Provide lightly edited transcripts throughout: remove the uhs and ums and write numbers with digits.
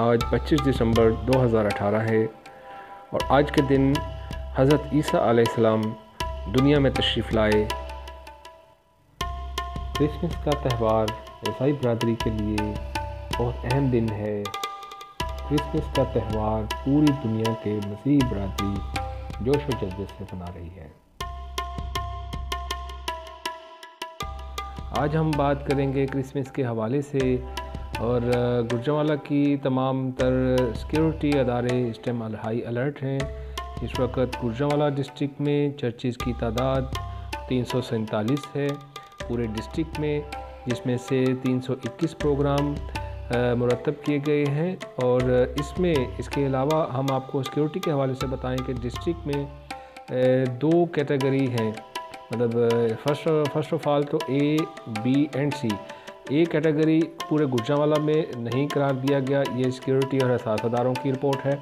आज 25 दिसंबर 2018 है और आज के दिन हज़रत ईसा अलैहिस्सलाम दुनिया में तशरीफ़ लाए। क्रिसमस का त्यौहार ईसाई बरादरी के लिए बहुत अहम दिन है। क्रिसमस का त्यौहार पूरी दुनिया के मसीही बरादरी जोश व जज्बे से मना रही है। आज हम बात करेंगे क्रिसमस के हवाले से और गुजरांवाला की तमाम तर सिक्योरिटी अदारे इस टाइम हाई अलर्ट हैं। इस वक्त गुजरांवाला डिस्ट्रिक्ट में चर्चेज़ की तादाद 347 है पूरे डिस्ट्रिक्ट में, जिसमें से 321 प्रोग्राम मुरतब किए गए हैं। और इसके अलावा हम आपको सिक्योरिटी के हवाले से बताएं कि डिस्ट्रिक्ट में 2 कैटेगरी हैं, मतलब फर्स्ट ऑफ ऑल तो A, B and C. A category पूरे गुजरांवाला में नहीं करार दिया गया, ये सिक्योरिटी और एहसासदारों की रिपोर्ट है।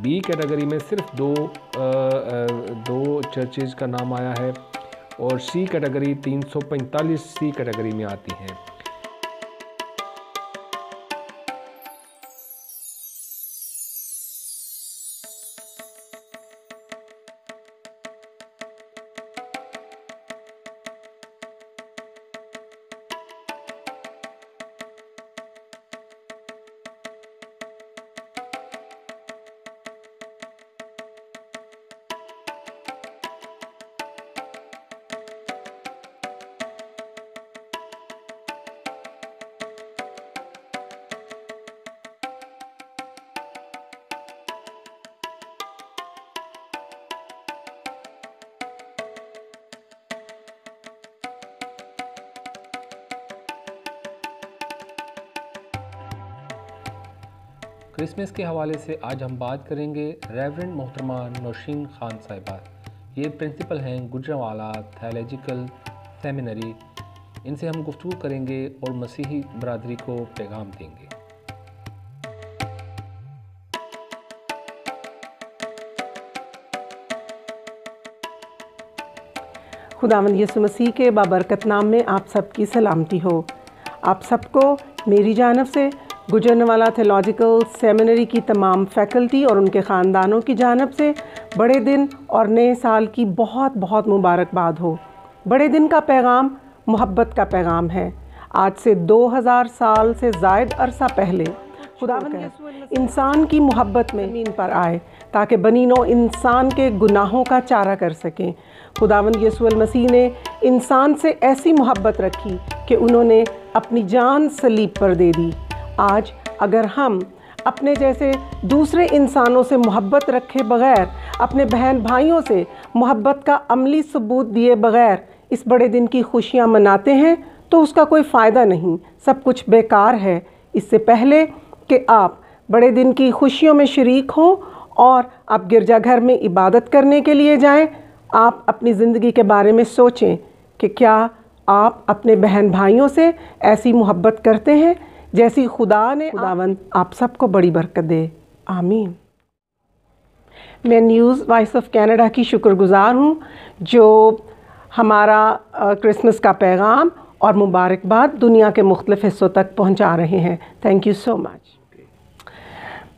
बी कैटेगरी में सिर्फ दो चर्चेज़ का नाम आया है और सी कैटेगरी 345 सी कैटेगरी में आती हैं। क्रिसमस के हवाले से आज हम बात करेंगे रेवरेंड मोहतरमा नौशीन खान साहिबा। ये प्रिंसिपल हैं गुजरांवाला थियोलॉजिकल सेमिनरी। इनसे हम गुफ्तगू करेंगे और मसीही बरादरी को पैगाम देंगे। खुदावंद यीशु मसीह के बाबरकत नाम में आप सबकी सलामती हो। आप सबको मेरी जानब से गुजरांवाला थियोलॉजिकल सेमिनरी की तमाम फैकल्टी और उनके ख़ानदानों की जानब से बड़े दिन और नए साल की बहुत बहुत मुबारकबाद हो। बड़े दिन का पैगाम मोहब्बत का पैगाम है। आज से 2000 साल से ज़ायद अरसा पहले खुदावंद इंसान की मोहब्बत में ज़मीन पर आए ताकि बनी नौ इंसान के गुनाहों का चारा कर सकें। खुदावंद यीशु मसीह ने इंसान से ऐसी मोहब्बत रखी कि उन्होंने अपनी जान सलीब पर दे दी। आज अगर हम अपने जैसे दूसरे इंसानों से मोहब्बत रखे बग़ैर, अपने बहन भाइयों से मोहब्बत का अमली सबूत दिए बग़ैर इस बड़े दिन की खुशियां मनाते हैं तो उसका कोई फ़ायदा नहीं, सब कुछ बेकार है। इससे पहले कि आप बड़े दिन की खुशियों में शरीक हों और आप गिरजाघर में इबादत करने के लिए जाएं, आप अपनी ज़िंदगी के बारे में सोचें कि क्या आप अपने बहन भाइयों से ऐसी मोहब्बत करते हैं जैसी खुदा ने। खुदावंद आप सबको बड़ी बरकत दे, आमीन। मैं न्यूज़ वॉइस ऑफ कनाडा की शुक्रगुज़ार हूँ जो हमारा क्रिसमस का पैगाम और मुबारकबाद दुनिया के मुख्तलिफ़ हिस्सों तक पहुँचा रहे हैं। Thank you so much.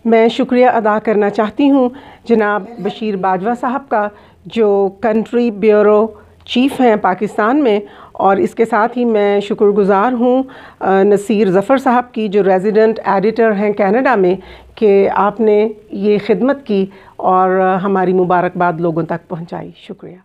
मैं शुक्रिया अदा करना चाहती हूँ जनाब बशीर बाजवा साहब का, जो कंट्री ब्यूरो चीफ़ हैं पाकिस्तान में, और इसके साथ ही मैं शुक्रगुज़ार हूँ नसीर ज़फ़र साहब की, जो रेजिडेंट एडिटर हैं कनाडा में, कि आपने ये खिदमत की और हमारी मुबारकबाद लोगों तक पहुँचाई। शुक्रिया।